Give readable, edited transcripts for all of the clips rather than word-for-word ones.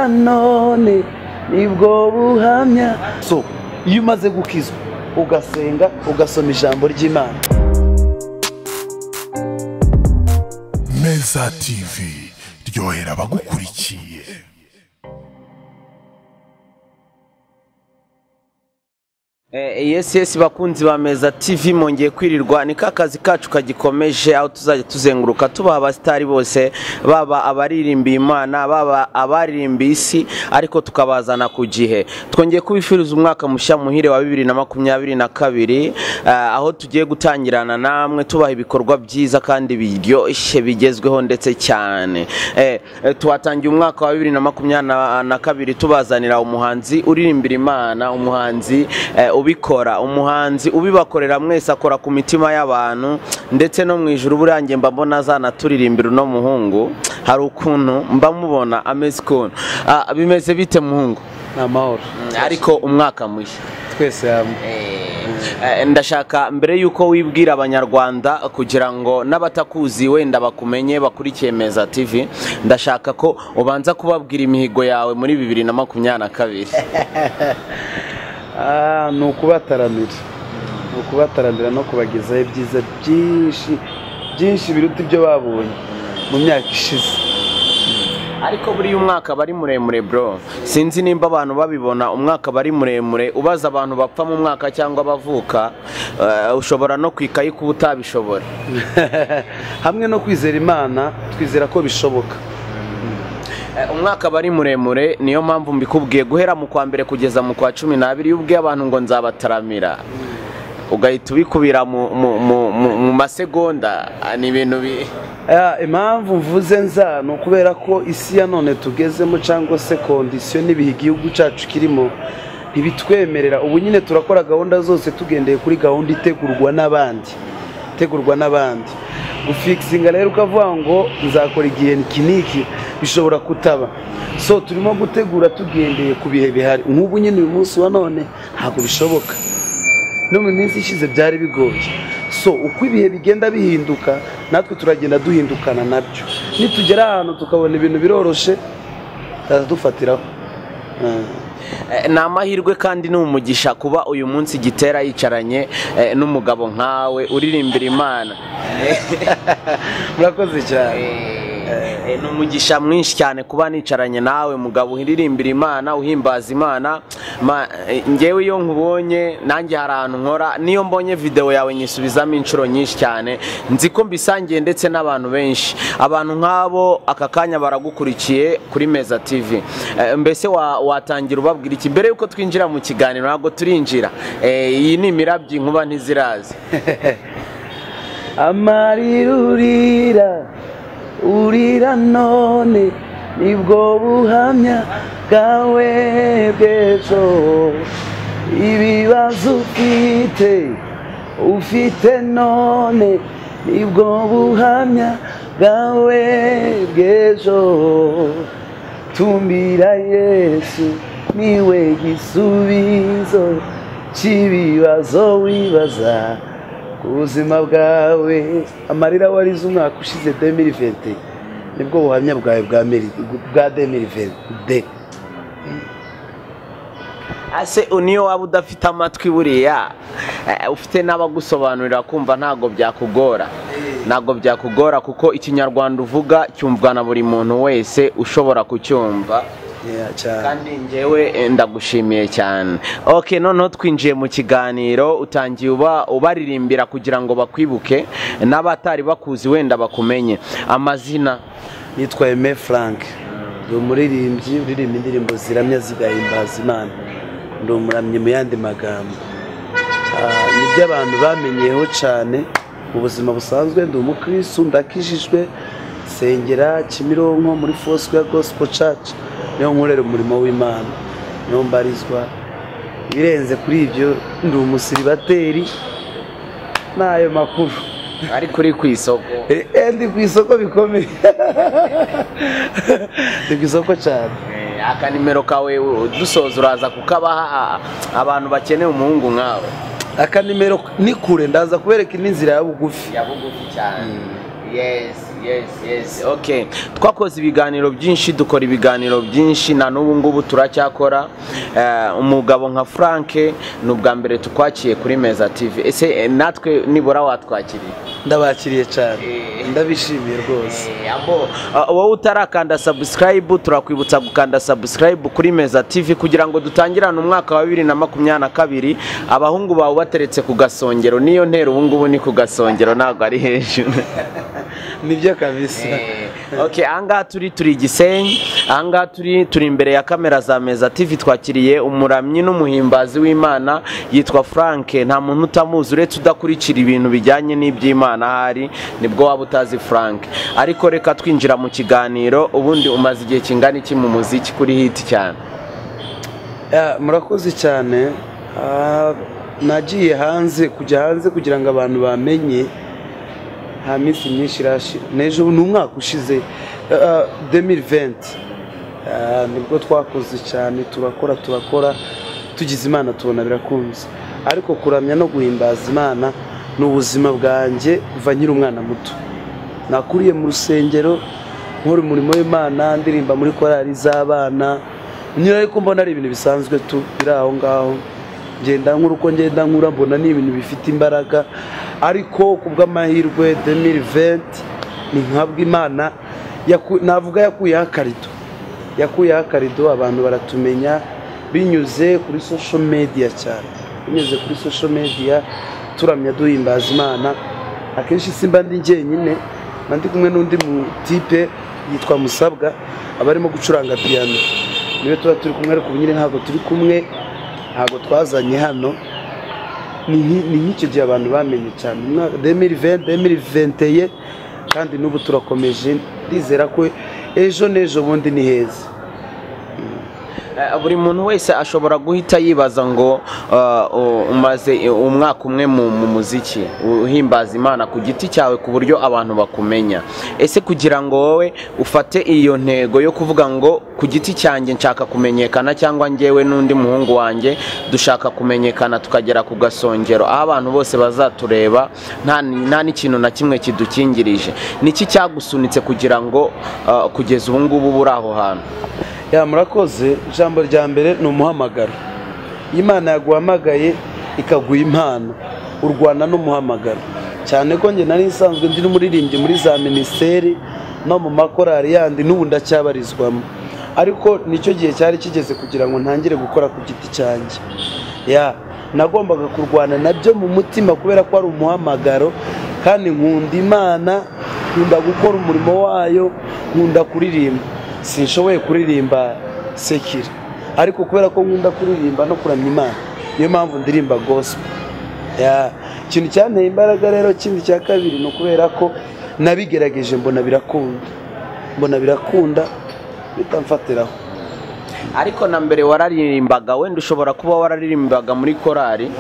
urira none nibwo buhamya. So iyo umaze gukizwa ugasenga ugasoma ijambo ry'Imana. Meza TV ryohera abagukurikiye. Yes bakunzi ba Meza TV mongeye kwirirwa ni kakazi kacu kagikomeje aho tuzajya tuzenguruka tubaha abastari bose baba abaririmbiye Imana baba abaririmbiye isi ariko tukabazana ku gihe. Twongeye kubifuriza umwaka mushya muhire wa 2022 aho tugiye gutangirana namwe tubaha ibikorwa byiza kandi biryoshye bigezweho ndetse cyane. Twatangiye umwaka wa 2022 tubazanira umuhanzi uririmbira Imana, umuhanzi ubikora, umuhanzi ubibakorera mwese akora ku mitima y'abantu ndetse no Mwijuru burangiye mbabona azana turirimbira no muhungu hari ukuntu mbamubona ameze ukuntu. Bimeze bite muhungu? Namahoro. Ariko umwaka mushya twese hamwe. Ndashaka mbere yuko wibwira abanyarwanda kugira ngo n'abatakuzi wenda bakumenye bakurikiye Meza TV, ndashaka ko ubanza kubabwira imihigo yawe muri 2022. Ni ukubataramira no kubagezaho ibyiza byinshi biruta ibyo babonye mu myaka ishize. Ariko buri umwaka bari muremure bro, sinzi nimba abantu babibona umwaka bari muremure ubaza abantu bapfa mu mwaka cyangwa bavuka ushobora no kwikayi kuba utabishobora. Hamwe no kwizera Imana twizera ko bishoboka. Umwaka bari muremure niyo mpamvu mbikubwiye guhera mu kwa mbere kugeza mu kwa 12 yubwiye abantu ngo nzabataramira ugahita ubikubira mu masegonda ni ibintu impamvu mvuze nza no kubera ko isi ya none tugezemo cyangwa se condition n'ibihe igihugu cyacu kirimo ntibitwemerera. Ubu nyine turakora gahunda zose tugendeye kuri gahunda itegurwa n'abandi gufikisinga rero ukavuga ngo nzakora igihe kiniki bishobora kutaba. So turimo gutegura tugendeye ku bihe bihari. Nk'ubu nyine uyu munsi wa none ntabwo bishoboka, no mu minsi ishize byari bigoye. So uko ibihe bigenda bihinduka natwe turagenda duhindukana nabyo. Nitugera ahantu tukabona ibintu biroroshe dufatiraho. Ni amahirwe kandi n'umugisha kuba uyu munsi Gitera yicaranye n'umugabo nkawe uririmbira Imana. Murakoze cyane. Ni umugisha mwinshi cyane kuba nicaranye nawe mugabo uririmbira Imana uhimbaza Imana. Ngewe iyo nkubonye nanjye hari ahantu nkora niyo mbonye video yawe nyisubizamo inshuro nyinshi cyane nzi ko mbisangiye ndetse n'abantu benshi. Abantu nk'abo aka kanya baragukurikiye kuri Meza TV. Mbese watangira ubabwira iki mbere yuko twinjira mu kiganiro? Ntabwo turinjira, iyi ni imirabyi nkuba ntizirazi. Amarirurira urira none nibwo buhamya bwawe bw'ejo. Ibibazo ufite none nibwo buhamya bwawe bw'ejo. Tumbira Yesu niwe gisubizo cy'ibibazo wibaza ku buzima bwawe. Amarira warize umwaka ushize 2020 nibwo buhamya bwawe bwa 2020. Ase uniyo waba udafite amatwi buriya ufite n'abagusobanurira kumva ntago byakugora kuko ikinyarwanda uvuga cyumvwa na buri muntu wese ushobora kucyumva. Kandi ngewe ndagushimiye cyane. Okay, noneho twinjiye mu kiganiro utangiye ubaririmbira kugira ngo bakwibuke n'abatari bakuzi wenda bakumenye. Amazina? Nitwa Aime Frank, ndi umuririmbyi uririmba indirimbo ziramya zigahimbaza Imana. Ndi umuramyi mu yandi magambo. Nibyo abantu bamenyeho cyane mu buzima busanzwe. Ndi umukristo ndakijijwe sengera Kimironko muri Foursquare Gospel Church. Niyo nkorera umurimo w'Imana, niyo mbarizwa. Birenze kuri ibyo ndi umusiribateri nayo makuru. Ari kuri ku isoko. Ndi ku isoko bikomeye. Ndi ku isoko cyane. Aka nimero kawe dusoza uraza kukabaha abantu bakeneye umuhungu nkawe. Aka nimero ni kure ndaza kubereka inzira ya bugufi. Ya bugufi cyane. Yes. Yes, okay. Twakoze ibiganiro byinshi, dukora ibiganiro byinshi, na n'ubu ngubu turacyakora. Umugabo nka Frank ni ubwa mbere tukwakiye kuri Meza TV. Ese natwe nibura watwakiriye? Ndabakiriye cyane, ndabishimiye rwose. Wowe utarakanda subscribe, turakwibutsa gukanda subscribe kuri Meza TV kugira ngo dutangirane umwaka wa 2022. Abahungu bawe bateretse ku gasongero, niyo ntero ubu ngubu ni ku gasongero, ntabwo ari hejuru. Nibyo kabisa. Okay, anga turi Gisenyi, anga turi imbere ya kamera za Meza TV. Twakiriye umuramyi n'umuhimbazi w'Imana yitwa Frank. Nta muntu utamuzi uretse udakurikira ibintu bijyanye n'iby'Imana hari nibwo waba utazi Frank. Ariko reka twinjira mu kiganiro. Ubundi umaze igihe kingana iki mu muziki kuri hit cyane? Murakoze cyane. Nagiye hanze kugira ngo abantu bamenye. Ha minsi myinshi irashira. Nejo ni umwaka ushize 2020. Nibwo twakoze cyane, turakora tugize Imana tubona birakunze. Ariko kuramya no guhimbaza Imana n'ubuzima bwanjye kuva nkiri umwana muto. Nakuriye mu rusengero, nkora umurimo w'Imana, ndirimba muri korali z'abana. Nyine ariko mbona ari ibintu bisanzwe biri aho ngaho. Ngenda nkura mbona ni ibintu bifite imbaraga. Ariko kubw'amahirwe 2020 ni nkabwa Imana navuga yakuyeho akarido, abantu baratumenya binyuze kuri social media cyane. Binyuze kuri social media turamya duhimbaza Imana. Akenshi simba ndi njyenyine, ndi kumwe n'undi mu type yitwa Musabwa abarimo gucuranga piano. Niwe tuba turi kumwe, ariko nyine ntabwo turi kumwe, ntabwo twazanye hano. Ni nk'icyo gihe abantu bamenye cyane 2020 kandi n'ubu turakomeje. Ndizera ko ejo n'ejo bundi ni heza. Buri muntu wese ashobora guhita yibaza ngo umaze umwaka umwe mu muziki uhimbaza Imana ku giti cyawe ku buryo abantu bakumenya. Ese kugira ngo wowe ufate iyo ntego yo kuvuga ngo ku giti cyanjye nshaka kumenyekana, cyangwa njyewe n'undi muhungu wanjye dushaka kumenyekana tukagera ku gasongero aho abantu bose bazatureba nta n'ikintu na kimwe kidukingirije, niki cyagusunitse kugira ngo kugeza ubu ngubu buri aho hantu? Murakoze. Ijambo rya mbere ni umuhamagaro. Imana yaguhamagaye ikaguha impano, urwana n'umuhamagaro. Cyane ko njye nari nsanzwe ndi n'umuririmbyi muri za ministeri no mu makorali yandi, n'ubu ndacyabarizwamo. Ariko nicyo gihe cyari kigeze kugira ngo ntangire gukora ku giti cyanjye. Nagombaga kurwana nabyo mu mutima kubera ko ari umuhamagaro, kandi nkunda Imana, nkunda gukora umurimo wayo, nkunda kuririmba. Sinshoboye kuririmba sekira, ariko kubera ko nkunda kuririmba no kuramya Imana, niyo mpamvu ndirimba gospel. Ikintu cyanteye imbaraga rero kindi cya kabiri ni ukubera ko nabigerageje mbona birakunda bitamfatiraho. Ariko na mbere wararirimbaga, wenda ushobora kuba wararirimbaga muri korali,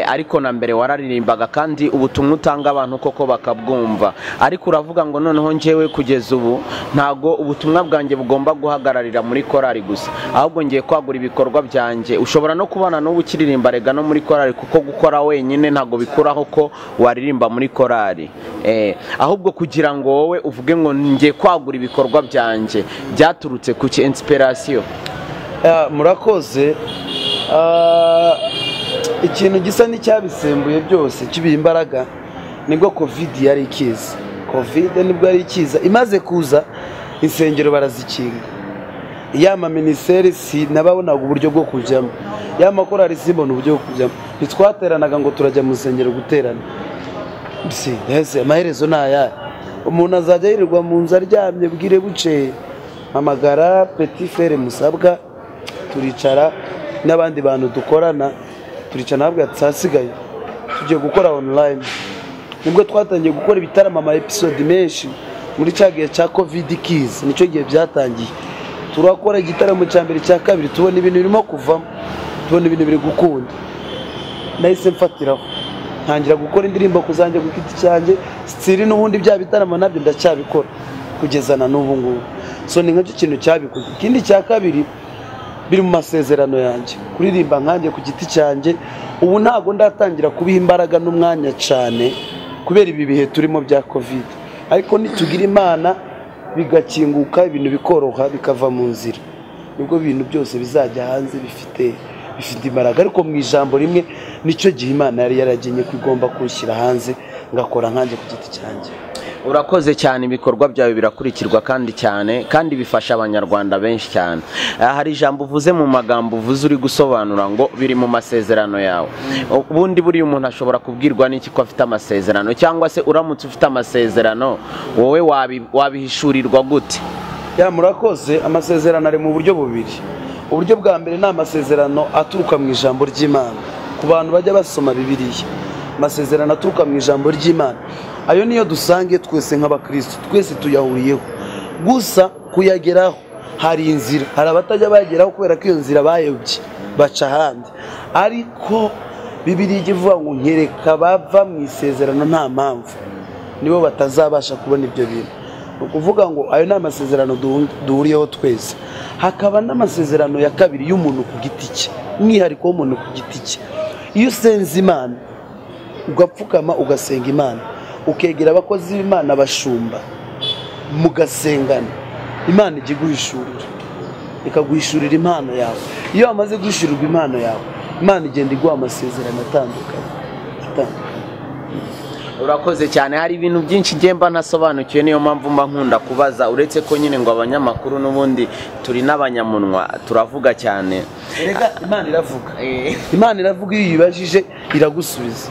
ariko na mbere wararirimbaga kandi ubutumwa utanga abantu koko bakabwumva. Ariko uravuga ngo noneho njyewe kugeza ubu ntago ubutumwa bwanjye bugomba guhagararira muri korali gusa, ahubwo ngiye kwagura ibikorwa byanjye. Ushobora no kubana n'ubu ukiririmba rega no muri korali, kuko gukora wenyine ntago bikuraho ko waririmba muri korali. Ahubwo kugira ngo wowe uvuge ngo ngiye kwagura ibikorwa byanjye byaturutse ku inspiration? Murakoze. Ikintu gisa n'icyabisembuye byose kibiha imbaraga nibwo covid yari ikiza. Nibwo yari ikiza, imaze kuza insengero barazikinga. Ministeri nababonaga uburyo bwo kujyamo, makorali simbona uburyo bwo kujyamo. Ntitwateranaga ngo turajya mu nsengero guterana. Amaherezo naya umuntu azajya yirirwa mu nzu aryamye bwire buceye. Hamagara petit frere Musabwa, turicara n'abandi bantu dukorana, turicara nabwo yatasigaye tugiye gukora online. Nibwo twatangiye gukora ibitaramo ama episode menshi muri cyagiye cya covid kiza, nico gihe byatangiye. Turakora igitaramo cya mbere cya kabiri, tubona ibintu birimo kuvamo, tubona ibintu biri gukunda. Nahise mfatiraho ntangira gukora indirimbo kuzanjye ku giti cyanjye, stili n'ubundi bya bitaramo nabyo ndacyabikora kugeza na n'ubu ngubu. So ni nk'icyo kintu cyabikoze. Ikindi cya kabiri biri mu masezerano yanjye kuririmba nkanjye ku giti cyanjye. Ubu ntago ndatangira kubiha imbaraga n'umwanya cyane kubera ibi bihe turimo bya covid. ariko nitugira Imana bigakinguka ibintu bikoroha bikava mu nzira, nibwo ibintu byose bizajya hanze bifite imbaraga. Ariko mu ijambo rimwe nicyo gihe Imana yari yaragenye ko igomba kushyira hanze ngakora nkanjye ku giti cyanjye. Urakoze cyane, ibikorwa byawe birakurikirwa kandi bifasha abanyarwanda benshi cyane. Hari ijambo uvuze mu magambo uvuze uri gusobanura ngo biri mu masezerano yawe. Ubundi buriya umuntu ashobora kubwirwa n'iki ko afite amasezerano, cyangwa se uramutse ufite amasezerano wowe wabihishurirwa gute? Murakoze. Amasezerano ari mu buryo bubiri. Uburyo bwa mbere ni amasezerano aturuka mu ijambo ry'Imana. Ku bantu bajya basoma Bibiliya, amasezerano aturuka mu ijambo ry'Imana, ayo niyo dusange twese nk'abakristo, twese tuyahuriyeho. Gusa kuyageraho hari inzira, hari abatajya bageraho kubera ko iyo nzira bayobye baca ahandi. Ariko Bibiliya ivuga ngo nkereka bava mu isezerano nta mpamvu, nibo batazabasha kubona ibyo bintu. Ni ukuvuga ngo ayo ni amasezerano duhuriyeho twese. Hakaba n'amasezerano ya kabiri y'umuntu ku giti cye, umwihariko w'umuntu ku giti cye. Iyo usenze Imana ugapfukama ugasenga Imana, ukegera abakozi b'Imana bashumba, mugasengana, Imana ijya iguhishurira, ikaguhishurira impano yawe. Iyo wamaze guhishurirwa impano yawe, Imana igenda iguha amasezerano atandukanye. Urakoze cyane. Hari ibintu byinshi ngemba ntasobanukiwe, niyo mpamvu mba nkunda kubaza, uretse ko nyine ngo abanyamakuru n'ubundi turi n'abanyamunwa turavuga cyane. Erega Imana iravuga. Imana iravuga, iyo uyibajije iragusubiza.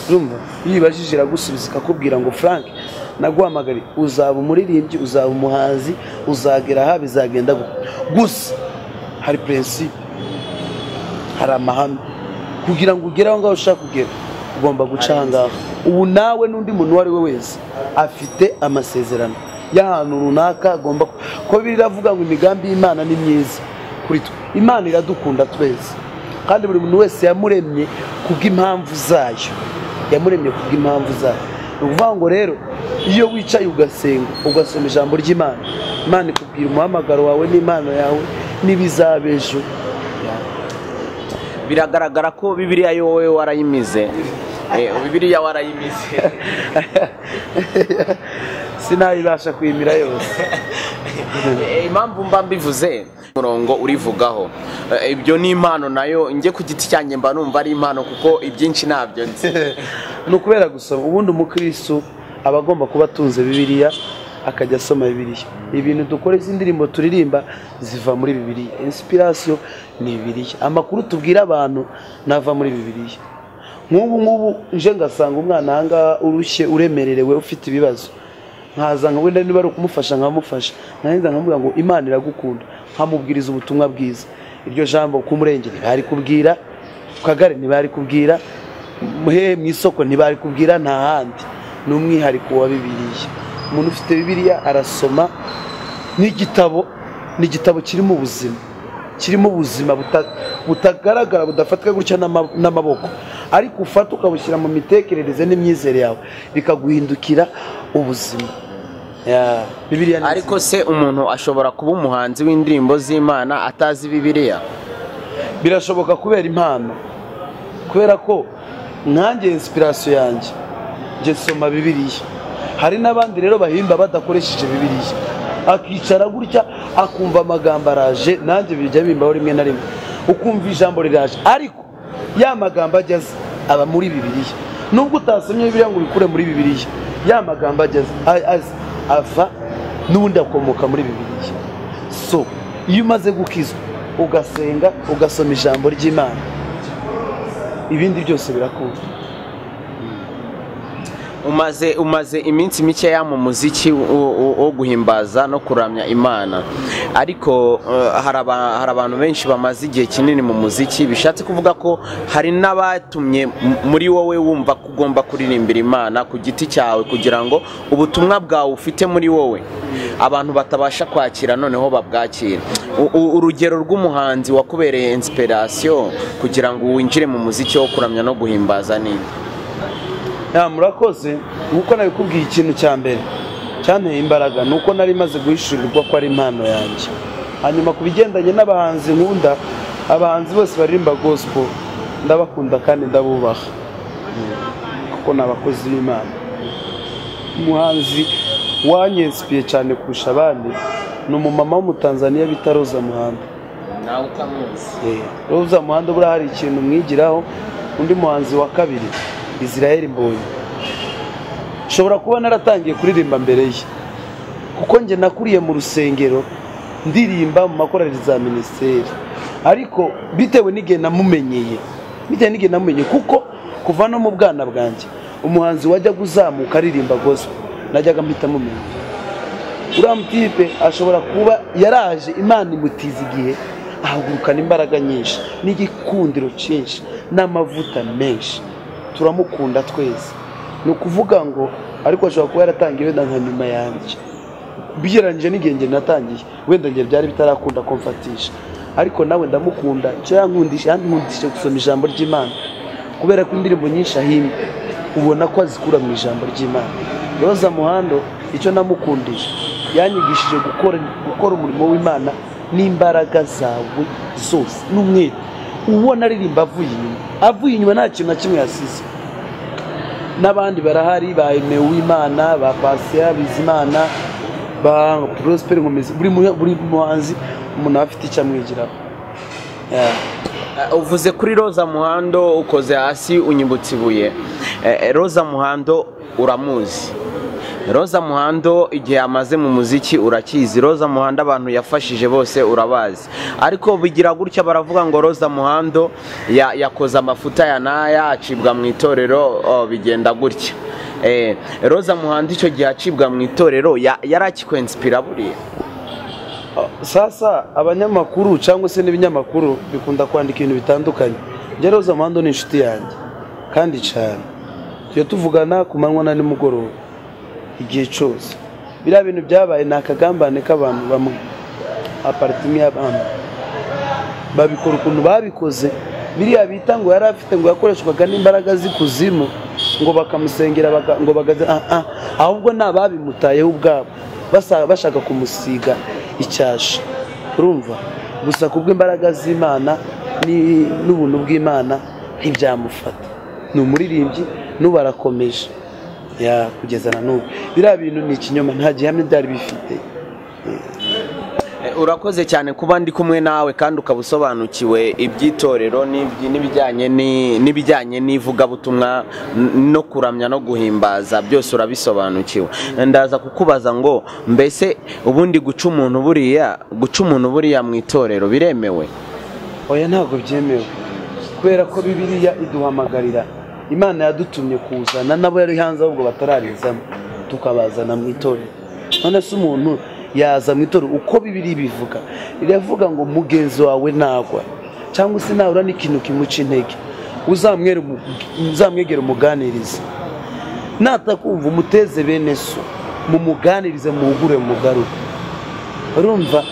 Urumva? Iyo uyibajije iragusubiza ikakubwira ngo Frank, naguhamagari uzaba umuririmbyi, uzaba umuhanzi, uzagera aha bizagenda gusa hari principe, hari amahame. Kugira ngo ugere aho ngaho ushaka kugera ugomba gucanga. Ubu nawe n'undi muntu uwo ari we wese afite amasezerano y'ahantu runaka agomba, ko biravuga ngo imigambi y'Imana ni myiza kuri twe. Imana iradukunda twese, kandi buri muntu wese yamuremye kubw'impamvu zayo, yamuremye kubw'impamvu zayo. Ni ukuvuga ngo rero iyo wicaye ugasenga ugasoma ijambo ry'Imana, Imana ikubwira umuhamagaro wawe n'impano yawe n'ibizabejo. Biragaragara ko Bibiliya yo wowe warayimize. Bibiliya warayimize. Sinayibasha kuyimira yose. Impamvu mba mbivuze umurongo urivugaho, ibyo ni impano nayo njye ku giti cyanjye mba numva ari impano, kuko ibyinshi ntabyo nzi. Ni ukubera gusoma. Ubundi umukristo aba agomba kuba atunze Bibiliya, akajya asoma Bibiliya. Ibintu dukora, izi ndirimbo turirimba ziva muri Bibiliya, inspiration ni Bibiliya, amakuru tubwira abantu nava muri Bibiliya. Nk'ubu nje ngasanga umwana ahangaha urushye, uremererewe, ufite ibibazo, nkaza ngo wenda niba ari ukumufasha nkamufasha, nkahenza nkamubwira ngo Imana iragukunda, nkamubwiriza ubutumwa bwiza. Iryo jambo ku murenge ntibari kubwira, ku kagari ntibari kubwira, mu isoko ntibari kubwira, nta handi. Ni umwihariko wa Bibiliya. Umuntu ufite Bibiliya arasoma, n'igitabo kirimo ubuzima butagaragara, budafatwa gutya n'amaboko, ariko ufata ukabushyira mu mitekerereze n'imyizere yawe, bikaguhindukira ubuzima. Bibiliya. Ariko se umuntu ashobora kuba umuhanzi w'indirimbo z'Imana atazi Bibiliya? Birashoboka, kubera impano, kubera ko nkanjye inspiration yanjye nje soma Bibiliya. Hari n'abandi rero bahimba badakoresheje Bibiliya, akicara gutya akumva amagambo araje, nanjye bijya bimbaho rimwe na rimwe, ukumva ijambo riraje, ariko ya magambo ageze aba muri Bibiliya. Nubwo utasomye Bibiliya ngo ubikure muri Bibiliya, ya magambo ageze ava n'ubundi akomoka muri Bibiliya. So iyo umaze gukizwa ugasenga ugasoma ijambo ry'Imana, ibindi byose birakunda. Umaze iminsi mikeya mu muziki wo guhimbaza no kuramya Imana, ariko hari abantu benshi bamaze igihe kinini mu muziki, bishatse kuvuga ko hari n'abatumye muri wowe wumva ko ugomba kuririmbira Imana ku giti cyawe, kugira ngo ubutumwa bwawe ufite muri wowe abantu batabasha kwakira noneho babwakira. Urugero rw'umuhanzi wakubereye inspiration kugira ngo winjire mu muziki wo kuramya no guhimbaza ni? Murakoze. Nuko nabikubwiye, ikintu cya mbere cyanteye imbaraga nuko nari maze guhishurirwa ko ari impano yanjye. Hanyuma ku bigendanye n'abahanzi nkunda, abahanzi bose baririmba gospel ndabakunda kandi ndabubaha, kuko n'abakozi b'Imana. umuhanzi wanyensipiye cyane kurusha abandi ni umumama w'umutanzaniya bita Roza Muhando. nawe utamuzi? Roza Muhando buriya hari ikintu mwigiraho. Undi muhanzi wa kabiri Israel Mbonyi, nshobora kuba naratangiye kuririmba mbere ye kuko njye nakuriye mu rusengero ndirimba mu makorali za minisiteri, ariko bitewe n'igihe namumenyeye kuko kuva no mu bwana bwanjye umuhanzi wajya kuzamuka aririmba gospel najyaga mpita mumenya. Uriya mutipe ashobora kuba yaraje Imana imutiza igihe ahagurukana imbaraga nyinshi n'igikundiro cyinshi n'amavuta menshi, turamukunda twese. Ni ukuvuga ngo ariko ashobora kuba yaratangiye wenda nka nyuma yanjye bigereranyije n'igihe njye natangiye, wenda njye byari bitarakunda kumfatisha, ariko nawe ndamukunda. Icyo yankundishije gusoma ijambo ry'Imana, kubera ko indirimbo nyinshi ahimba ubona ko azikura mu ijambo ry'Imana. Roza Muhando icyo namukundije yanyigishije gukora umurimo w'Imana n'imbaraga zawe zose n'umwete. Ubona aririmba avuye inyuma nta kintu na kimwe yasize. N'abandi barahari ba Aime w'Imana, ba Pasteur Bizimana, ba Prosper Ngomezi, buri muhanzi umuntu afite icyo amwigiraho. Uvuze kuri Roza Muhando ukoze hasi unyibutsa ibuye. Roza Muhando uramuzi? Roza Muhando igihe amaze mu muziki urakizi? Roza Muhando abantu yafashije bose urabazi, ariko bigira gutya baravuga ngo Roza Muhando yakoze amafuta ya naya acibwa mu itorero, bigenda gutya. Roza Muhando icyo gihe acibwa mu itorero yarakikwenspira buriya? Sasa abanyamakuru cyangwa se n'ibinyamakuru bikunda kwandika ibintu bitandukanye. Njye Roza Muhando ni inshuti yanjye kandi cyane, tujya tuvugana ku manywa na nimugoroba igihe cyose. Biriya bintu byabaye ni akagambane k'abantu bamwe, aparitimi y'abantu babikora ukuntu babikoze. Biriya bita ngo yari afite ngo yakoreshwaga n'imbaraga z'ikuzimu ngo bakamusengera ngo ahubwo nababimutayeho ubwabo bashaka kumusiga icyasha. Urumva? Gusa kubw'imbaraga z'Imana n'ubuntu bw'Imana ntibyamufata. Ni umuririmbyi n'ubu arakomeje kugeza na n'ubu. Biriya bintu ni ikinyoma, nta gihamya byari bifite. Urakoze cyane kuba ndi kumwe nawe kandi ukabusobanukiwe ibyitorero n'ibijyanye n'ivugabutumwa no kuramya no guhimbaza, byose urabisobanukiwe. Ndaza kukubaza ngo mbese ubundi guca umuntu buriya mu itorero biremewe? Oya, ntabwo byemewe, kubera ko Bibiliya iduhamagarira. Imana yadutumye kuzana nabo yari hanze ahubwo batararizamo tukabazana mu itorero. None se umuntu yaza mu itorero uko Bibiliya bivuga, iravuga ngo mugenzi wawe nagwa cyangwa se nahura n'ikintu kimuca intege uzamwegera umuganirize, natakumva umuteze bene so mumuganirize muhugure mugarure. Urumva?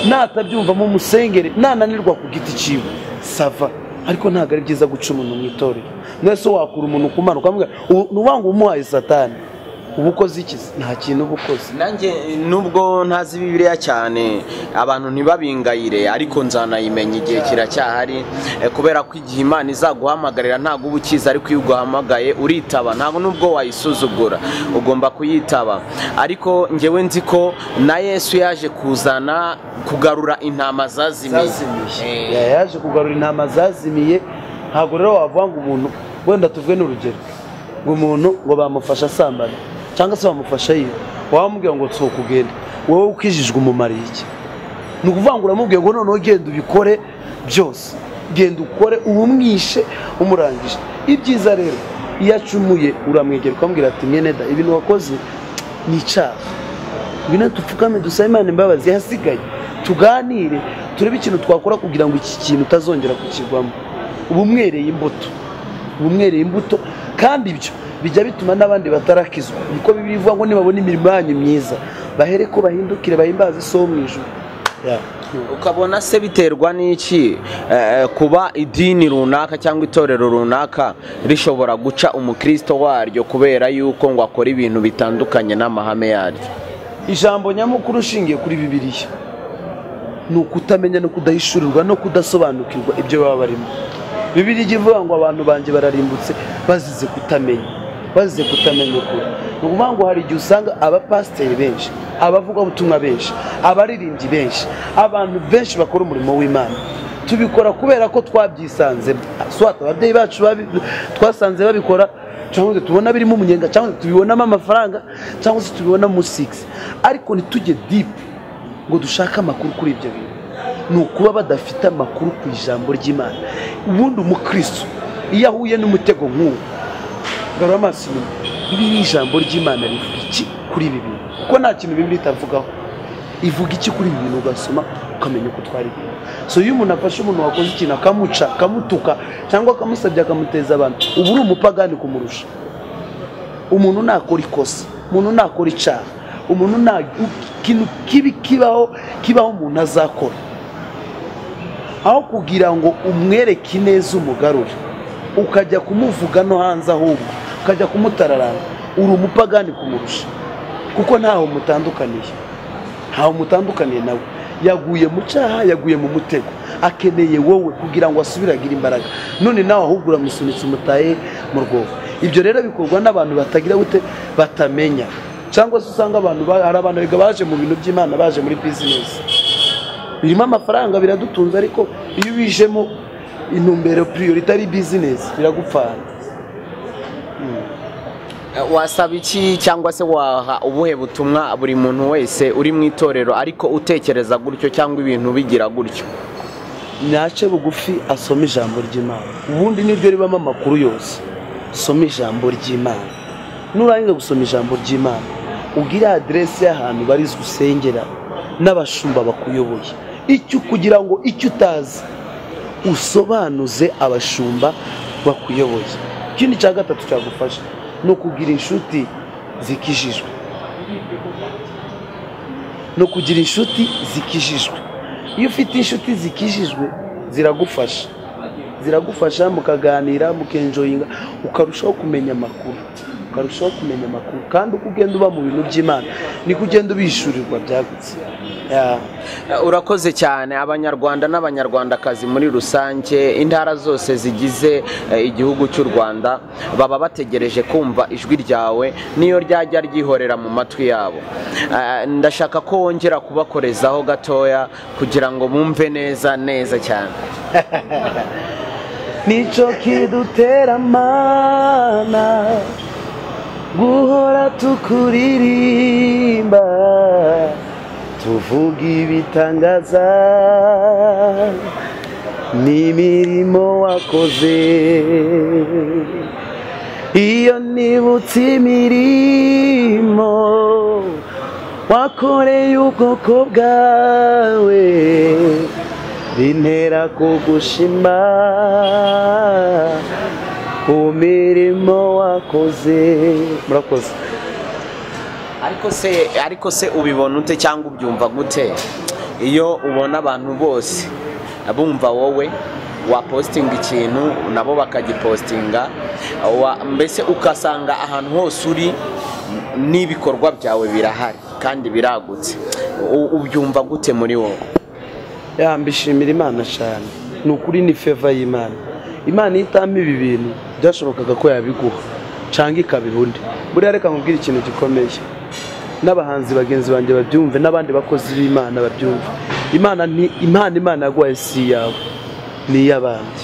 Natabyumva mu musengere, nananirwa ku giti ciwe sava, ariko ntabwo ari byiza guca umuntu mu itorero. Mwese wakura umuntu kumanuka nubanga umuhaye Satani, ubukoze iki? Nta kintu ubukoze. Nanjye nubwo ntazi Bibiliya cyane abantu ntibabingayire, ariko nzanayimenya igihe kiracyahari, kubera ko igihe Imana izaguhamagarira ntabwo uba ukiza, ariko iyo uguhamagaye uritaba. Ntabwo nubwo wayisuzugura ugomba kuyitaba. Ariko njyewe nzi ko na Yesu yaje kugarura intama zazimiye. Yaje kugarura intama zazimiye. Ntabwo rero wavuga ngo umuntu, wenda tuvuge n'urugero ngo umuntu ngo bamufasha asambana cyangwa se bamufasha yiwe, wamubwira ngo tsoka ugende, wowe ukijijwe umumariye iki? Ni ukuvuga ngo uramubwiye ngo noneho genda ubikore byose, genda ukore ubumwishe umurangije. Ibyiza rero iyo acumuye uramwegera ukamubwira ati mwene da, ibintu wakoze ni icyaha, ibintu tupfukame dusabe Imana imbabazi, hasigaye tuganire turebe ikintu twakora kugira ngo iki kintu utazongera kukigwamo. Ubumwereye imbuto kandi ibyo bijya bituma n'abandi batarakizwa. Niko Bibiliya ivuga ngo nibabona imirimo yanyu myiza bahere ko bahindukire bahimbaze so Mwijuru. Ukabona se biterwa n'iki kuba idini runaka cyangwa itorero runaka rishobora guca umukristo waryo kubera yuko ngo akora ibintu bitandukanye n'amahame yaryo? Ijambo nyamukuru ushingiye kuri Bibiliya ni ukutamenya no kudahishurirwa no kudasobanukirwa ibyo baba barimo. Bibiliya ivuga ngo abantu banjye bararimbutse bazize kutamenya ukuri. ukuvuga ngo hari igihe usanga abapasiteri benshi, abavugabutumwa benshi, abaririmbyi benshi, abantu benshi bakora umurimo w'Imana tubikora kubera ko twabyisanze, swata ababyeyi bacu twasanze babikora, cyangwa se tubona birimo umunyenga, cyangwa se tubibonamo amafaranga, cyangwa se tubibonamo 6, ariko ntitujye deep ngo dushake amakuru kuri ibyo bintu. Ni ukuba badafite amakuru ku ijambo ry'Imana. Ubundi umukristo iyo ahuye n'umutego nk'uwo, garura amaso inyuma, ibi ijambo ry'Imana rivuga iki kuri ibi bintu? Kuko nta kintu Bibiliya itavugaho. Ivuga iki kuri ibi bintu? Ugasoma ukamenya uko twari ibintu. So iyo umuntu afashe umuntu wakoze ikintu akamuca, akamutuka, cyangwa akamusabye akamuteza abantu, ubu uri umupagani kumurusha. Umuntu nakora ikosa, umuntu nakora icyaha, umuntu nta kintu kibi kibaho umuntu azakora, aho kugira ngo umwereke neza umugarure, ukajya kumuvuga no hanze, ahubwo ukajya kumutararana, uri umupagani kumurusha. Kuko ntaho mutandukaniye nawe. Yaguye mu cyaha, yaguye mu mutego, akeneye wowe kugira ngo asubiragire imbaraga. None nawe ahubwo uramusunitse umutaye mu rwobo. Ibyo rero bikorwa n'abantu batagira gute, batamenya. Cyangwa se usanga hari abantu biga baje mu bintu by'Imana, baje muri business, birimo amafaranga, biradutunze, ariko iyo bijemo intumbero prioritary business biragupfana. Wasaba iki cyangwa se waha ubuhe butumwa buri muntu wese uri mu itorero ariko utekereza gutyo cyangwa ibintu bigira gutyo? Nyace bugufi asoma ijambo ry'Imana, ubundi niryo ribamo amakuru yose. Soma ijambo ry'Imana, nurangiza gusoma ijambo ry'Imana ugira adresse y'ahantu barizwe usengera n'abashumba bakuyoboye, icyo kugira ngo icyo utazi usobanuze abashumba bakuyoboye. Ikindi cya gatatu cyagufasha no kugira inshuti zikijijwe, no kugira inshuti zikijijwe. Iyo ufite inshuti zikijijwe ziragufasha mukaganira, mukenjoyinga, ukarushaho kumenya amakuru, kandi uko ugenda uba mu bintu by'Imana niko ugenda ubishurirwa byagutse. Urakoze cyane. Abanyarwanda n'abanyarwandakazi muri rusange, intara zose zigize igihugu cy'u Rwanda baba bategereje kumva ijwi ryawe, niyo ryajya ryihorera mu matwi yabo. Ndashaka ko wongera kubakorezaho gatoya kugira ngo bumve neza cyane. Nico kidutera Mana guhora tukuririmba, tuvuga ibitangaza n'imirimo wakoze. Iyo nibutse imirimo wakoreye ubwoko bwawe, bintera kugushima ku mirimo wakoze. Murakoze. Ariko se ubibona ute cyangwa ubyumva gute iyo ubona abantu bose bumva wowe wapostinga ikintu nabo bakagipostinga, mbese ukasanga ahantu hose uri n'ibikorwa byawe birahari kandi biragutse, ubyumva gute muri wowe? Mbishimira Imana cyane. Ni ukuri ni favor y'Imana. Imana itama ibi bintu byashobokaga ko yabiguha cyangwa ikabihundi. Buriya reka nkubwire ikintu gikomeye, n'abahanzi bagenzi banjye babyumve, n'abandi bakozi b'Imana babyumve. Imana yaguhaye si yawe, ni iy'abandi.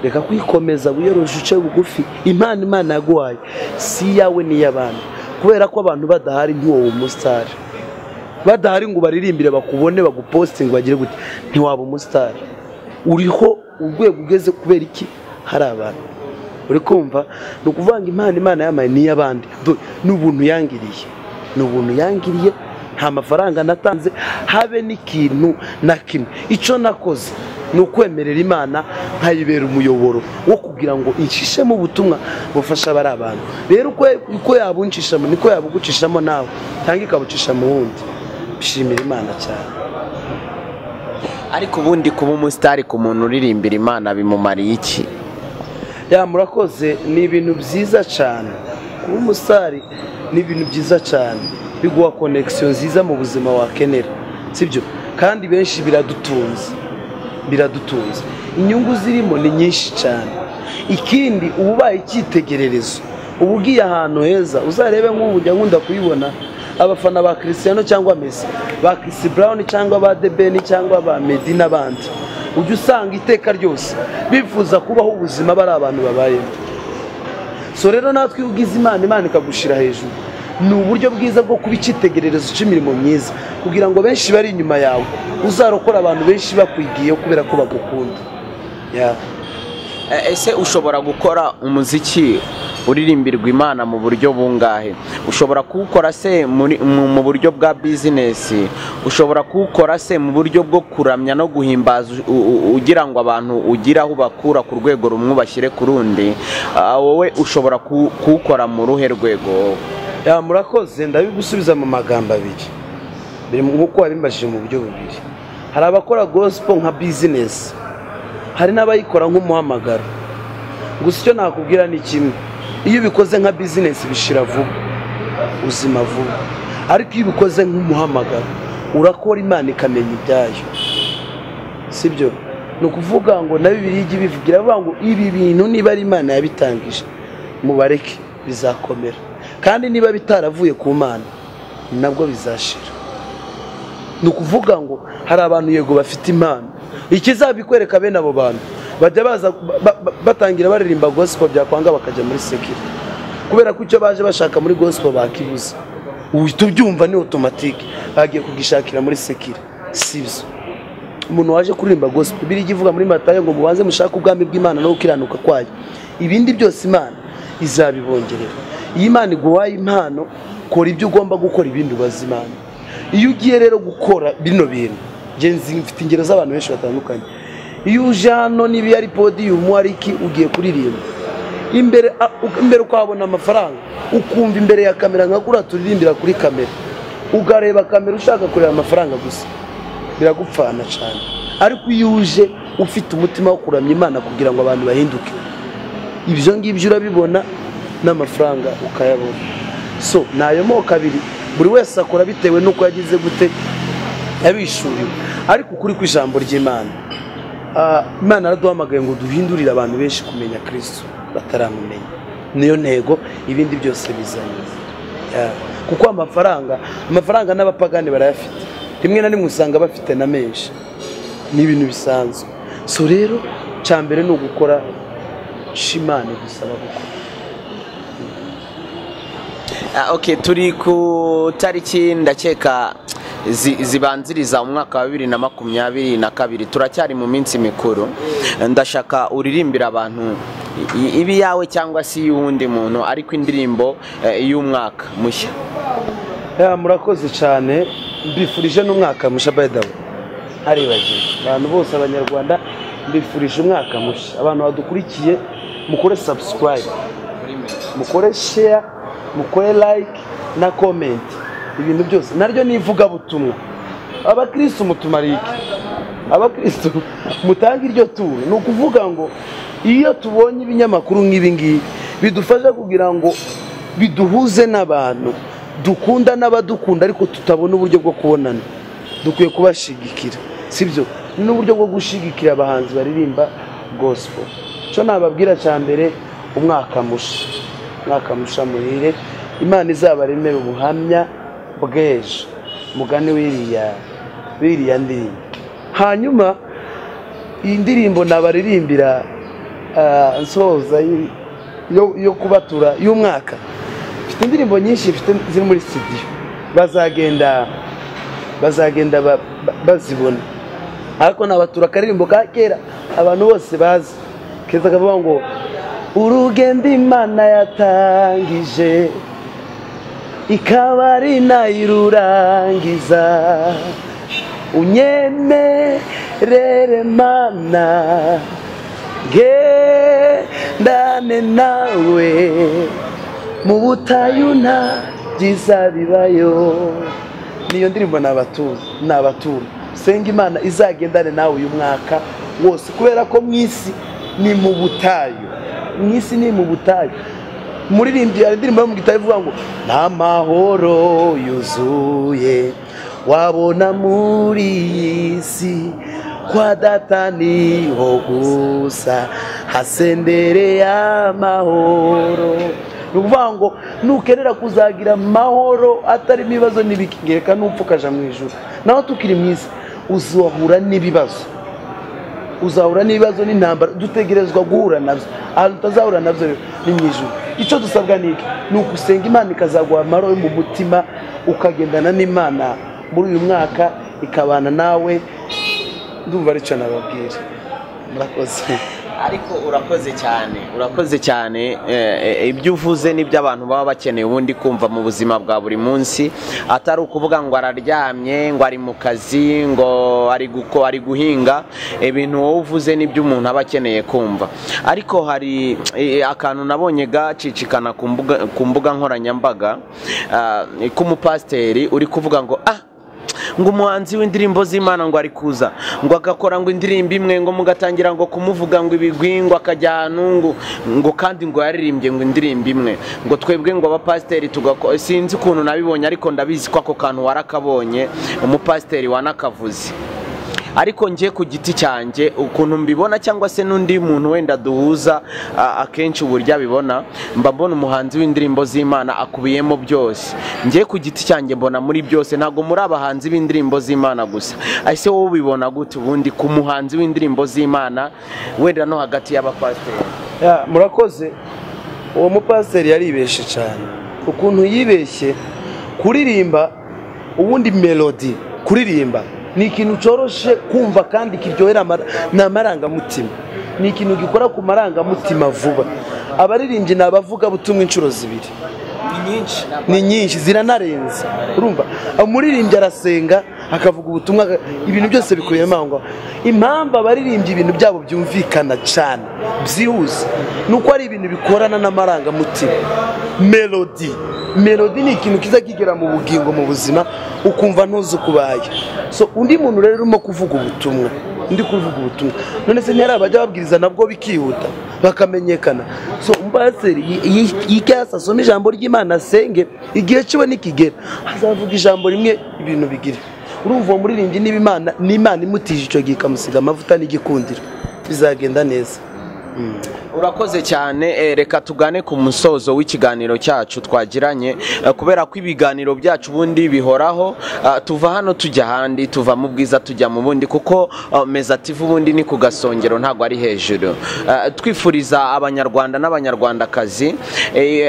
Reka kwikomeza wiyoroje uce bugufi. Imana yaguhaye si yawe, ni iy'abandi. Kubera ko abantu badahari ntiwowe umusitari, badahari ngo baririmbire bakubone bagupostinga bagire gute, ntiwaba umusitari. Uriho urwego ugeze kubera iki? Hari abantu. Uri kumva? Ni ukuvanga Imana yamaye ni iy'abandi. N'ubuntu yangiriye, nta mafaranga natanze, habe n'ikintu na kimwe. Icyo nakoze ni ukwemerera Imana nkayibera umuyoboro wo kugira ngo inshishemo ubutumwa bufasha bari abantu. Rero uko yabuncishamo niko yabugucishamo nawe, cyangwa ikabucisha mu wundi. Bishimira Imana cyane. Ariko ubundi kuba umusitari ku muntu uririmbira Imana bimumariye iki? Murakoze. Ni ibintu byiza cyane. Kuba umusitari ni ibintu byiza cyane, biguha connection nziza mu buzima wakenera, sibyo? Kandi benshi biradutunze. Inyungu zirimo ni nyinshi cyane. Ikindi ubaye icyitegererezo ubu ugiye ahantu heza uzarebe nk'ubu njya nkunda kuyibona abafana ba Cristiano cyangwa Messi, ba Chris Brown cyangwa ba Debeni cyangwa ba Medi n'abandi, ujya usanga iteka ryose bifuza kubaho ubuzima bari abantu babayemo. So rero natwe ugize Imana ikagushira hejuru, ni uburyo bwiza bwo kuba icyitegererezo cy'imirimo myiza, kugira ngo benshi bari inyuma yawe uzarokora abantu benshi bakwigiyeho kubera ko bagukunda. Ese ushobora gukora umuziki uririmbirwa Imana mu buryo bungahe? Ushobora kuwukora se mu buryo bwa bizinesi? Ushobora kuwukora se mu buryo bwo kuramya no guhimbaza ugira ngo abantu ugire aho bakura ku rwego rumwe bashyire ku rundi? Wowe ushobora kuwukora mu ruhe rwego? Murakoze, ndabigusubiza mu magambo abiri, nk'uko wabimbajije mu buryo bubiri. Hari abakora gospel nka business, hari n'abayikora nk'umuhamagaro. Gusa icyo nakubwira ni kimwe, iyo ubikoze nka business bishira vuba, uzima vuba, ariko iyo ubikoze nk'umuhamagaro urakora Imana ikamenya ibyayo, sibyo? Ni ukuvuga ngo na Bibiliya ijya ibivugira bavuga ngo ibi bintu niba ari Imana yabitangije mubareke bizakomera, kandi niba bitaravuye ku Mana nabwo bizashira. Ni ukuvuga ngo hari abantu yego bafite impano, ikizabikwereka bene abo bantu bajya baza batangira baririmba gospel byakwanga bakajya muri sekira, kubera ko icyo baje bashaka muri gospel bakibuza, uhita ubyumva ni automatique bagiye kugishakira muri sekira. Sibyo, umuntu waje kuririmba gospel Bibiliya ivuga muri Matayo ngo mubanze mushaka ubwami bw'Imana no gukiranuka kwayo, ibindi byose Imana izabibongerera. Iyi Imana iguhaye impano, kora ibyo ugomba gukora, ibindi ubaza Imana. Iyo ugiye rero gukora bino bintu, genzi mfite ingero z'abantu benshi batandukanye. Iyo uje hano niba ari podium ariki ugiye kuririmba imbere ukabona amafaranga, ukumva imbere ya kamera nka kuri turirimbira kuri kamera, ugareba kamera ushaka kureba amafaranga gusa, biragupfana cyane. Ariko iyo uje ufite umutima wo kuramya Imana kugira ngo abantu bahinduke, ibyo ngibyo urabibona n'amafaranga ukayabona. So nayo moko abiri, buri wese akora bitewe nuko yagize gute yabishuriwe, ariko kuri kw'ijambo ry'Imana. Imana araduhamagaye ngo duhindurire abantu benshi kumenya Kristo bataramumenya, niyo ntego, ibindi byose bizanye. Kuko amafaranga n'abapagani barayafite, rimwe na rimwe usanga bafite na menshi, ni ibintu bisanzwe. So rero cyambere no gukora shimane gusaba gukora. Okay, turi ku tariki ndakeka zibanziriza umwaka wa 2022, turacyari mu minsi mikuru. Ndashaka uririmbira abantu ibi yawe cyangwa si y'undi muntu, ariko indirimbo y'umwaka mushya. Murakoze cyane, mbifurije n'umwaka mushya by the way. Aribagiye abantu bose abanyarwanda, mbifurije umwaka mushya. Abantu badukurikiye mukore subscribe, mukore share, mukore like na comment, ibintu byose naryo nivuga butumwa. Abakristo mutumarike, abakristo mutanga iryo turo. No kuvuga ngo iyo tubonye ibinyamakuru nk'ibi ngibi bidufasha kugira ngo biduhuze n'abantu dukunda n'abadukunda, ariko tutabona uburyo bwo kubonana, dukwiye kubashigikira, sibyo? N'uburyo bwo gushigikira abahanzi baririmba gospel. Cyo nababwira cyambere, umwaka musha muhire, Imana izabaremera ubuhamya bw'ejo, mugani wiriya ndirimbo. Hanyuma iyi ndirimbo nabaririmbira nsoza yo kubatura y'umwaka. Mfite indirimbo nyinshi ziri muri studio, bazagenda bazibona, ariko nabatura akaririmbo ka kera abantu bose bazi, keza kavuga ngo urugendo Imana yatangije ikaba ari nayirurangiza, unyemerere Mana ngendane nawe, mu butayu nta byiza bibayo. Niyo ndirimbo nabatura, senga Imana izagendane nawe uyu mwaka wose, kubera ko mwisi ni mu butayu, mwisi ni mu butayu. Muririmbyi indirimbo yo mu gitabo ivuga ngo nta mahoro yuzuye wabona muri isi, kwa data niho gusa hasendere amahoro, ni ukuvuga ngo nukenera kuzagira amahoro atarimo ibibazo n'ibikigeka n'upfa ukaja mu ijuru. Naho tukiri mu isi uzahura n'ibibazo, uzahura n'ibibazo n'intambara dutegerezwa guhura nabyo. Ahantu utazahura nabyo ni mu ijuru. Icyo dusabwa ni iki? Ni ukusenga Imana ikazaguha amahoro yo mu mutima, ukagendana n'Imana muri uyu mwaka, ikabana nawe. Ndumva aricyo nababwira. Murakoze. Ariko urakoze cyane ibyo uvuze n'ibyo abantu baba bakeneye ubundi kumva mu buzima bwa buri munsi, atari ukuvuga ngo araryamye, ngo ari mu kazi, ngo ari guhinga. Ibintu wowe uvuze n'ibyo umuntu aba akeneye kumva. Ariko hari akantu nabonye gacicikana ku mbuga nkoranyambaga k'umupasiteri uri kuvuga ngo ngo umuhanzi w'indirimbo z'Imana ngo ari kuza ngo agakora ngo indirimbo imwe ngo mugatangira ngo kumuvuga ngo ibigwi ngo akajya ahantu ngo kandi ngo yaririmbye ngo indirimbo imwe ngo twebwe ngo abapasiteri sinzi ukuntu nabibonye, ariko ndabizi ko ako kantu warakabonye umupasiteri wanakavuze. Ariko ngiye ku giti cyanjye ukuntu mbibona, cyangwa se n'undi muntu wenda duhuza akenshi uburyo abibona, mba mbona umuhanzi w'indirimbo z'Imana akubiyemo byose. Ngiye ku giti cyanjye mbona muri byose, ntabwo muri abahanzi b'indirimbo z'Imana gusa. Ese wowe ubibona gute ubundi ku muhanzi w'indirimbo z'Imana wenda no hagati y'abapasiteri? Murakoze. Uwo mupasiteri yaribeshe cyane. Ukuntu yibeshye kuririmba, ubundi melody kuririmba ni ikintu cyoroshe kumva kandi kiryohera n'amarangamutima. Ni ikintu gikora ku marangamutima vuba. Abaririmbyi nabavuga butumwa inshuro zibiri. Ni nyinshi ziranarenze. Urumva umuririmbyi arasenga akavuga ubutumwa, ibintu byose bikuyemo ngo impamvu abaririmbyi ibintu byabo byumvikana cyane byihuse nuko ari ibintu bikorana n'amarangamutima. Melody ni ikintu kiza kigera mu bugingo mu buzima ukumva ntuzi kubaye. So undi muntu rero urimo kuvuga ubutumwa, ndi kuvuga ubutumwa, none se ntiyari abajya babwiriza nabwo bikihuta bakamenyekana. So umpaseri yikasa asoma ijambo ry'Imana, asenge, igihe cyiwe nikigera azavuga ijambo rimwe ibintu bigire. Urumva uwo muririmbyi n'Imana imutije icyo gihe ikamusiga amavuta n'igikundiro, bizagenda neza. Urakoze cyane. Reka tugane ku musozo w'ikiganiro cyacu twagiranye, kubera ko ibiganiro byacu bundi bihoraho, tuva hano tujya ahandi, tuva mu bwiza tujya mu bundi, kuko mezativu bundi ni ku gasongero ntabwo ari hejuru. Twifuriza abanyarwanda n'abanyarwandakazi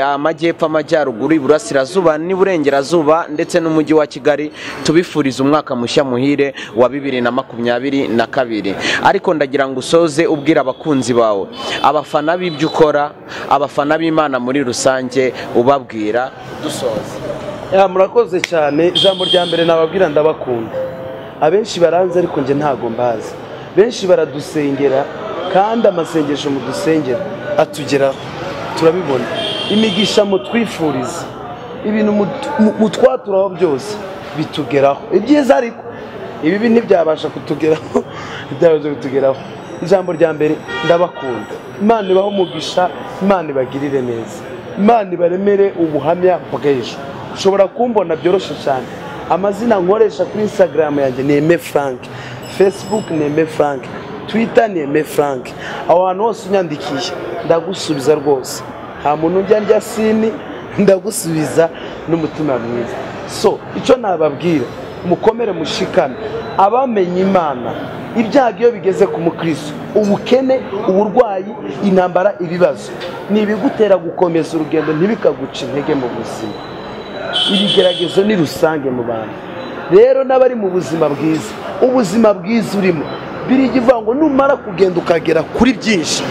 amajyepfo, amajyaruguru, iburasirazuba n'iburengerazuba ndetse n'umujyi wa Kigali, tubifuriza umwaka mushya muhire wa 2022. Ariko ndagira ngo usoze ubwira abakunzi bawe, abafana b'ibyo ukora, abafana b'Imana muri rusange, ubabwira dusoza. Murakoze cyane. Ijambo rya mbere nababwira, ndabakunda. Abenshi baranze ariko nje ntago mbazi. Benshi baradusengera kandi amasengesho mu dusengera atugeraho, turabibona. Imigisha mutwifuriza, ibintu mutwaturaho byose bitugeraho. Ibyiza ariko ibi ntibyabasha kutugeraho, byaje kutugeraho. Ijambo rya mbere, ndabakunda. Imana ibaho umugisha, Imana ibagirire neza, Imana ibaremere ubuhamya bw'ejo. Ushobora kumbona byoroshye cyane. Amazina nkoresha kuri Instagram yanjye ni Aime Frank, Facebook ni Aime Frank, Twitter ni Aime Frank. Aho hantu hose unyandikiye ndagusubiza rwose. Nta muntu njya sini, ndagusubiza n'umutima mwiza. So icyo nababwira, mukomere mushikane. Abamenye Imana, ibyago iyo bigeze ku mukristo, ubukene, uburwayi, intambara, ibibazo, ni ibigutera gukomeza urugendo ntibikaguca intege mu buzima. Ibigeragezo ni rusange mu bantu. Rero n'abari mu buzima bwiza, ubuzima bwiza urimo birigivuga ngo numara kugenda ukagera kuri byinshi,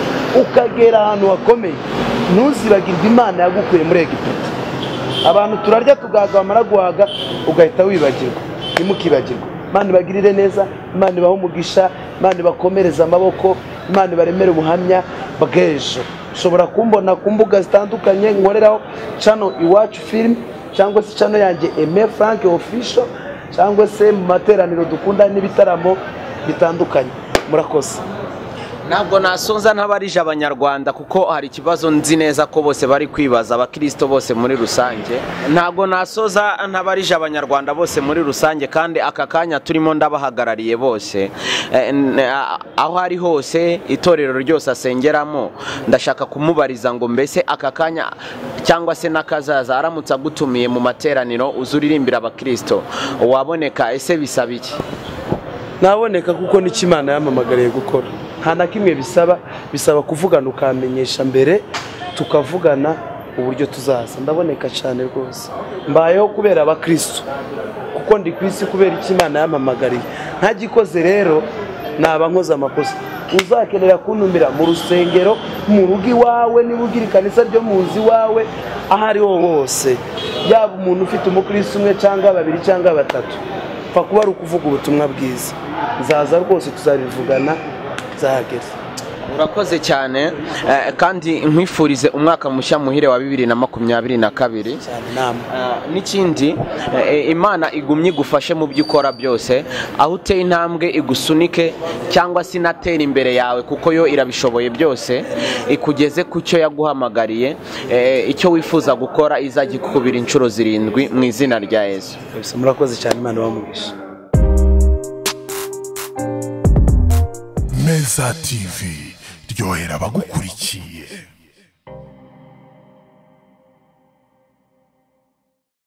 ukagera ahantu hakomeye, ntuzibagirwe Imana yagukuye muri Egiputa. Abantu turarya tugaga, bamara guhaga ugahita wibagirwa. Ntimukibagirwe. Imana ibagirire neza, Imana ibaho umugisha, Imana ibakomereza amaboko, Imana ibaremere ubuhamya bw'ejo. Ushobora kumbona ku mbuga zitandukanye, nkoreraho channel Iwacu Film, cyangwa se channel yanjye Aime Frank Official, cyangwa se mu materaniro dukunda n'ibitaramo bitandukanye. Murakoze. ntabwo nasoza ntabarije abanyarwanda kuko hari ikibazo nzi neza ko bose bari kwibaza, abakristo bose muri rusange. Ntabwo nasoza ntabarije abanyarwanda bose muri rusange, kandi aka kanya turimo ndabahagarariye bose. Aho ari hose itorero ryose asengeramo, ndashaka kumubariza ngo mbese aka kanya cyangwa se n'akazaza aramutse agutumiye mu materaniro uzuririmbira abakristo, waboneka? Ese bisaba iki? Naboneka kuko n'icyo Imana yamamagariye gukora. Nta na kimwe bisaba kuvugana ukamenyesha mbere, tukavugana uburyo tuzaza. Ndaboneka cyane rwose, mbayeho kubera abakristo, kuko ndi ku isi kubera icyo Imana yamamagariye. Ntagikoze rero naba nkoze amakosa. Uzakenera kuntumira mu rusengero, mu rugo iwawe, niba ugira ikanisa ryo mu nzu iwawe, aho ariho hose, yaba umuntu ufite umukristo umwe cyangwa babiri cyangwa batatu, pfa kuba ari ukuvuga ubutumwa bwiza. Nzaza rwose, tuzabivugana, zahageze. Urakoze cyane, kandi nkwifurize umwaka mushya muhire wa 2022. N'ikindi, Imana igumye igufashe mu byo ukora byose, aho uteye intambwe igusunike cyangwa se inatera imbere yawe, kuko yo irabishoboye byose, ikugeze ku cyo yaguhamagariye. Icyo wifuza gukora izajya ikukubira inshuro 7 mu izina rya Yesu. Murakoze cyane, Imana bamugisha. Meza TV ryohera abagukurikiye.